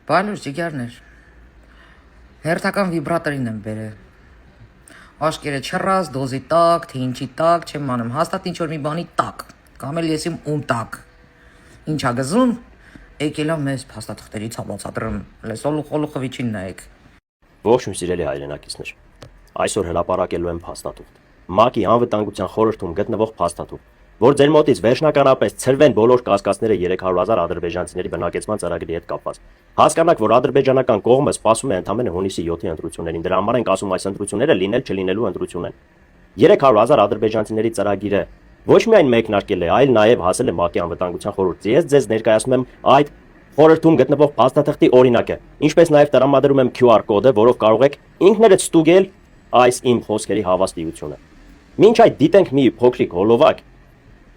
Բալուր ջիգարներ։ Հերթական վիբրատորին եմ բերել։ Աշկերը չռած, դոզի տակ, թե ինչի տակ, չեմ անում, հաստատ ինչ որ մի բանի տակ, կամ էլ ես իմ ում տակ։ Ինչա գզում, եկել եմ մեզ փաստաթղթերի ցավացադրում, լեսոլուխ խվիչին նայեք։ Ողջույն սիրելի հայրենակիցներ։ Այսօր հրապարակելու եմ փաստաթուղթ։ ՄԱԿ-ի անվտանգության խորհրդում գտնվող փաստաթուղթ, որ ձեր մոտից վերջնականապես ցրվեն բոլոր կասկածները 300,000 ադրբեջանցիների բնակեցման ծրագրի հետ կապված։ Հասկանաք, որ ադրբեջանական կողմը սպասում է ընդամենը հունիսի 7-ի ընտրություններին, դրա համար ենք ասում այս ընտրությունները լինել չլինելու ընտրություն են։ 300,000 ադրբեջանցիների ծրագիրը ոչ միայն մեկնարկել է, այլ նաև հասել է ՄԱԿ-ի անվտանգության խորհուրդ։ Ես ձեզ ներկայացնում եմ այդ խորհրդում գտնվող փաստաթղթի օրինակը, ինչպես նաև տրամադրում եմ QR կոդը, որով կարող եք ինքներդ ստուգել այս իմ խոսքերի հավաստիությունը։ Մինչ այդ դիտենք մի փոքրիկ հոլովակ,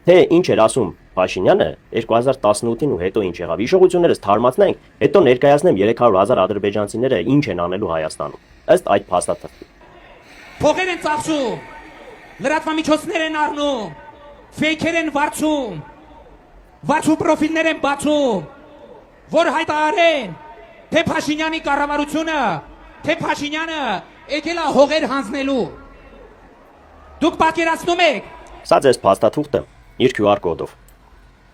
թե ինչ էր ասում Փաշինյանը 2018-ին ու հետո ինչ եղավ։ Հիշողություններս թարմացնենք, հետո ներկայացնեմ 300,000 ադրբեջանցիները ինչ են անելու Հայաստանում։ Ըստ այդ փաստաթղթի։ Փողեր են ծախսում, լրատվամիջոցներ են առնում, ֆեյքեր են վարձում, վարձու պրոֆիլներ են բացում, որ հայտարարեն, թե Փաշինյանի կառավարությունը, թե Փաշինյանը եկել է հողեր հանձնելու։ Դուք պատկերացնում եք։ Սա ձեզ փաստաթուղթը իր QR կոդով։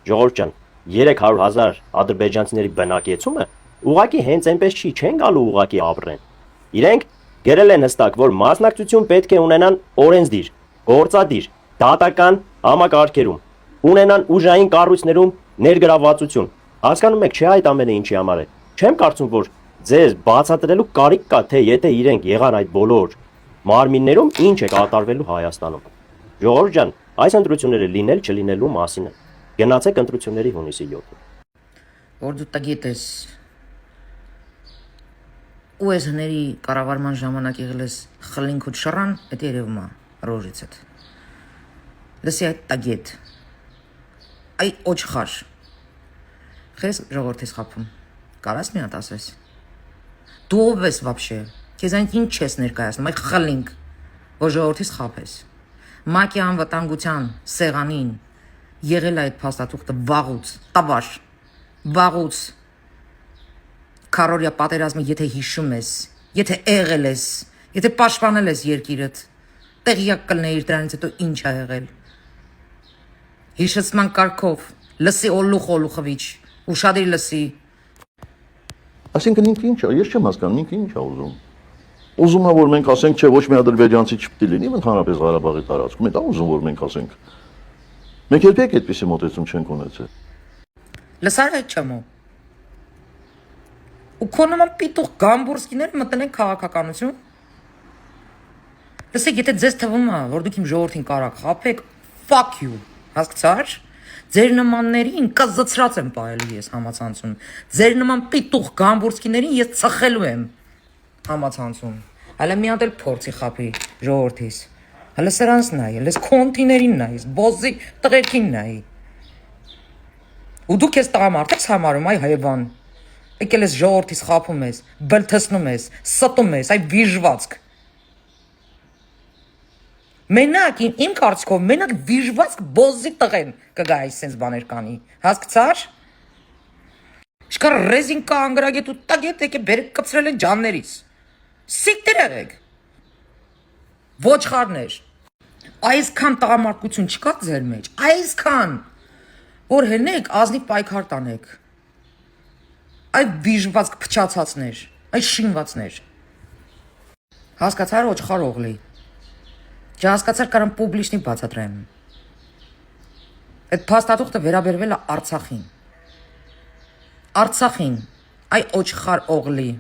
Ժողովուրդ ջան, 300,000 ադրբեջանցիների բնակեցումը ուղղակի հենց այնպես չի, չեն գալու ուղղակի ապրեն։ Իրենք գրել են հստակ, որ մասնակցություն պետք է ունենան օրենսդիր, գործադիր, դատական համակարգերում, ունենան ուժային կառույցներում ներգրավվածություն։ Հասկանում եք, չէ՞ այդ ամենը ինչի համար է։ Չեմ կարծում, որ ձեզ բացատրելու կարիք կա, թե եթե իրենք եղան այդ բոլոր մարմիններում, ինչ է կատարվելու Հայաստանում։ Ժողովուրդ ջան, այս ընտրությունները լինել չլինելու մասին են։ Գնացեք ընտրությունների հունիսի 7-ին։ Որ դու տագետ ես, ու ես հների կառավարման ժամանակ եղել ես խլինք ու շռան, այդ երևում է ռոժիցդ։ Լսի այդ տագետ, այ օչխար, խես ժողորդես խապում, կարաս մի հատ ասես, դու ով ես վապշե, քեզ այն ինչ ես ներկայացնում, այ խլինք, որ ժողորդես խապես, ՄԱԿ-ի անվտանգության սեղանին եղել այդ փաստաթուղթը վաղուց, տավար, վաղուց, քարորյա պատերազմը եթե հիշում ես, եթե եղել ես, եթե պաշտպանել ես երկիրդ, տեղյակ կլնեիր դրանից հետո ինչ ա եղել։ Հիշեցման կարգով, լսի օլուխվիչ, ուշադիր լսի։ Այսինքն ինքը ինչ է, ես չեմ հասկանում, ինքը ինչ է ուզում։ Ուզում է, որ մենք ասենք, չէ, ոչ մի ադրբեջանցի չպետք է լինի ընդհանրապես Ղարաբաղի տարածքում, դա ուզում որ մենք ասենք։ Մենք երբեք այդպիսի մոտեցում չենք ունեցել։ Լսար այդ չեմ։ Ու քո նման պիտուղ գամբուրսկիները մտնեն քաղաքականություն։ Լսեք, եթե ձեզ թվում է, որ դուք իմ ժողովրդին կարաք խաբեք, fuck you, հասկացար։ Ձեր նմաններին կզծրած եմ պահելու ես համացանցում։ Ձեր նման պիտուղ գամբուրսկիներին ես ծխելու եմ համացանցում։ Հələ մի հատ էլ փորձի խափի ժողովրդիս։ Հələ սրանց նայ, հələ քոնտիներին նայ, բոզի տղերքին նայ։ Ու դու քեզ տղամարդ ես համարում, այ հայվան։ Եկել ես ժողովրդիս խափում ես, բլթսնում ես, ստում ես, այ վիժվածք։ Մենակ իմ կարծիքով մենակ վիժվածք բոզի տղեն կգա այս sense բաներ կանի։ Հասկացար։ Շկար ռեզինկա անգրագետ ու տագետ եկե բերեք կծրել են ջաններից։ Սիկտեր եղեք։ Ոչխարներ։ Այսքան տղամարդկություն չկա ձեր մեջ, այսքան որ հենեք ազնիվ պայքար տանեք։ Այ վիժվածք փչացածներ, այ շինվածներ։ Հասկացար ոչխար օղլի։ Չհասկացար կարամ պուբլիշնի բացատրեմ։ Այդ փաստաթուղթը վերաբերվել է Արցախին։ Արցախին, այ օչխար օղլի։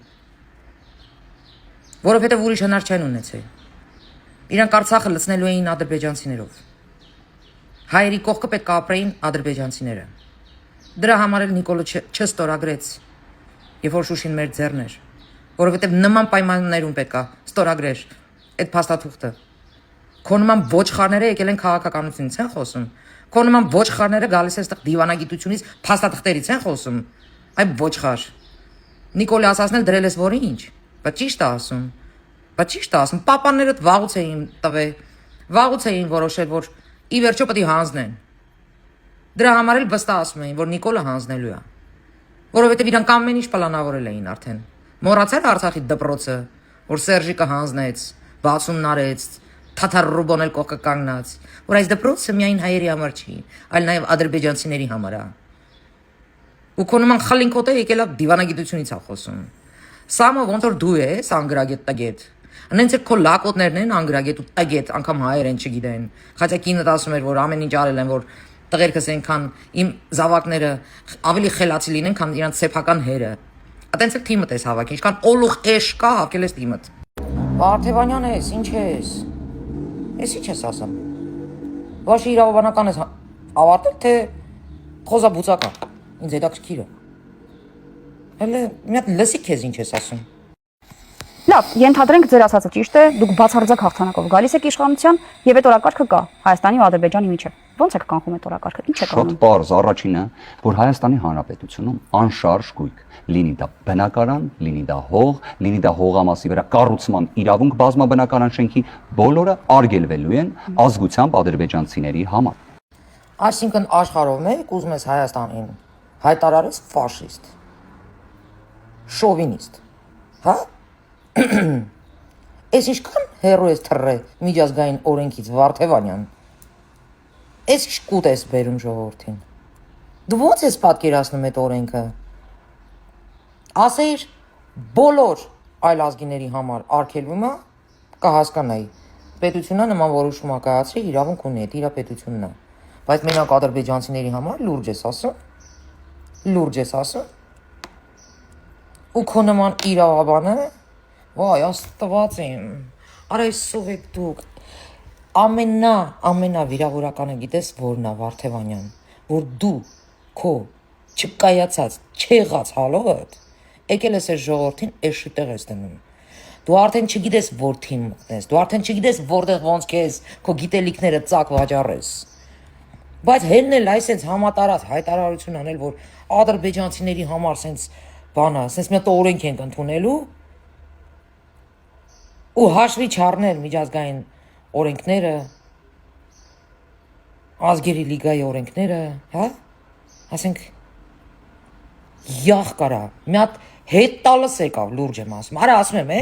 Որովհետև ուրիշ հնար չեն ունեցել։ Իրանք Արցախը լցնելու էին ադրբեջանցիներով։ Հայերի կողքը պետք է ապրեին ադրբեջանցիները։ Դրա համար էլ Նիկոլը չստորագրեց, երբ որ Շուշին մեր ձեռն էր, որովհետև նման պայմաններում պետք է ստորագրեր այդ փաստաթուղթը։ Քո նման ոչխարները եկել են քաղաքականությունից են խոսում։ Քո նման ոչխարները գալիս են այստեղ դիվանագիտությունից փաստաթղթերից են խոսում։ Այ ոչխար։ Նիկոլը ասացնել դրել ես որ ինչ։ Բայց ճիշտ է ասում։ Բայց ճիշտ է ասում, պապաներդ վաղուց էին տվել, վաղուց էին որոշել, որ ի վերջո պետք է հանձնեն։ Դրա համար էլ վստահ ասում էին, որ Նիկոլը հանձնելու է։ Որովհետև իրանք ամեն ինչ պլանավորել էին արդեն։ Մոռացել Արցախի դպրոցը, որ Սերժիկը հանձնեց, բացումն արեց, թաթար ռուբոնել կողքը կանգնած, որ այս դպրոցը միայն հայերի համար չի, այլ նաև ադրբեջանցիների համար է։ Ու քո նման խլինքոտ է եկել դիվանագիտությունից ա խոսում։ Սամը ոնց որ դու ես անգրագետ տագետ։ Անենց էլ քո լակոտներն են անգրագետ ու տագետ, անգամ հայեր են չգիտեն։ Խաչա կինը ասում էր, որ ամեն ինչ արել են, որ տղերքս այնքան իմ զավակները ավելի խելացի լինեն, քան իրանց սեփական հերը։ Այտենց էլ թիմդ ես հավաքի, ինչքան օլուղ էշ կա, հավաքել ես թիմդ։ Վարդևանյան ես, ինչ ես։ Էս ինչ ես ասում։ Ոչ իրավաբանական ես ավարտել, թե խոզաբուծական։ Ինձ հետաքրքիր է։ Հələ մի հատ լսի քեզ ինչ ես ասում։ Լավ, ենթադրենք ձեր ասածը ճիշտ է, դուք բացարձակ հաղթանակով գալիս եք իշխանության եւ այդ օրակարգը կա Հայաստանի ու Ադրբեջանի միջեւ։ Ո՞նց եք կանխում այդ օրակարգը։ Ինչ եք Շատ անում։ պարզ, առաջինը, որ Հայաստանի Հանրապետությունում անշարժ գույք, լինի դա բնակարան, լինի դա հող, լինի դա հողամասի վրա կառուցման իրավունք բազմաբնակարան շենքի, բոլորը արգելվելու են ազգությամբ ադրբեջանցիների համար։ Այսինքն աշխարհով մեկ ուզում ես Հայաստանին հայտարարես ֆաշիստ, շովինիստ, հա? Էս ինչքան հերո ես թռե միջազգային օրենքից Վարդևանյան։ Էս ինչ կուտ ես բերում ժողովրդին։ Դու ո՞նց ես պատկերացնում այդ օրենքը։ Ասեիր բոլոր այլ ազգիների համար արգելվում է, կհասկանայի։ Պետությունը նման որոշում կայացրի, իրավունք ունի, դա իր պետությունն է։ Բայց մենակ ադրբեջանցիների համար լուրջ ես ասում։ Լուրջ ես ասում։ Ու քո նման իրավաբանը Վայ, աստված իմ, արա այս սովեք դուք, ամենա վիրավորականը գիտես որն է Վարդևանյան, որ դու քո չկայացած, չեղած հալովդ, եկել ես այս ժողովրդին էշի տեղ ես դնում, դու արդեն չգիտես որթին մտնես, դու արդեն չգիտես որտեղ ոնց քեզ քո գիտելիքները ծակ վաճառես, բայց հելն էլ այսենց համատարած հայտարարություն անել, որ ադրբեջանցիների համար սենց բանա, սենց մի հատ օրենք ենք ընդունելու, ու հաշվի չառնել միջազգային օրենքները, ազգերի լիգայի օրենքները, հա? Ասենք, յախ կարա, մի հատ հետ տալս եկավ, լուրջ եմ ասում, արա ասում եմ,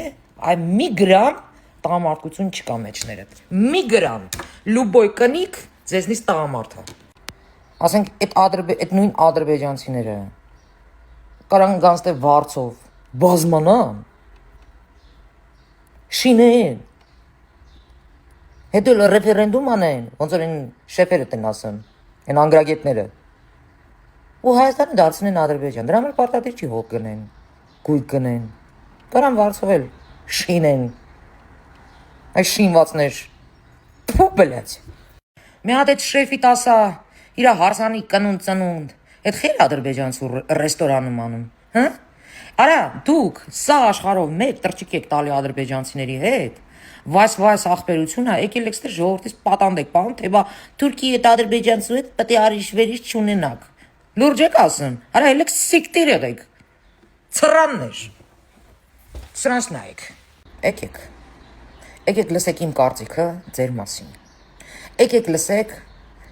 այ մի գրամ տղամարդկություն չկա մեջներդ, մի գրամ, լուբոյ կնիկ, ձեզնից տղամարդ է, ասենք, այդ նույն ադրբեջանցիները, կարան գանց թե վարձով, բազմանան, շինեն, հետո ռեֆերենդում անեն, ոնց որ են շեֆերդ են ասում, են անգրագետները, ու Հայաստանը դարձնեն Ադրբեջան, դրա համար պարտադիր չի հող գնեն, գույք գնեն, կարան վարձով էլ շինեն, այս շինվածներ, փու բլյաց, մի հատ այդ շեֆի տասա, իրա հարսանի կնունդ ծնունդ, այդ խեր ադրբեջանցու ռեստորանում անում, հա? Արա, դուք սա աշխարհով մեկ տրճիկ եք տալի ադրբեջանցիների հետ, վայս ախպերությունը, եկել եք ստեր ժողովրդից պատանդ եք պահում, թե բա Թուրքիի հետ ադրբեջանցու հետ պետք է արիշվերից չունենաք։ Լուրջ եք ասում, արա ելեք սիկտիր եղեք, ծրաններ, սրանց նայեք, եկեք լսեք իմ կարծիքը ձեր մասին, եկեք լսեք,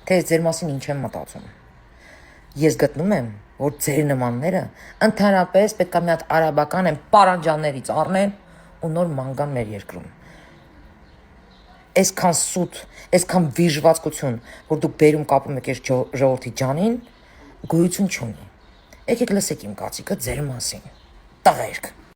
թե ձեր մասին ինչ եմ մտածում, ես գտնում եմ, որ ձեր նմանները ընդհանրապես պետք է մի հատ արաբական են պարանջաններից առնեն ու նոր մանգան մեր երկրում։ Այսքան սուտ, այսքան վիժվածքություն, որ դուք բերում կապում եք այս ժողովրդի ջանին, գոյություն չունի։ Եկեք լսեք իմ կարծիքը ձեր մասին։ Տղերք։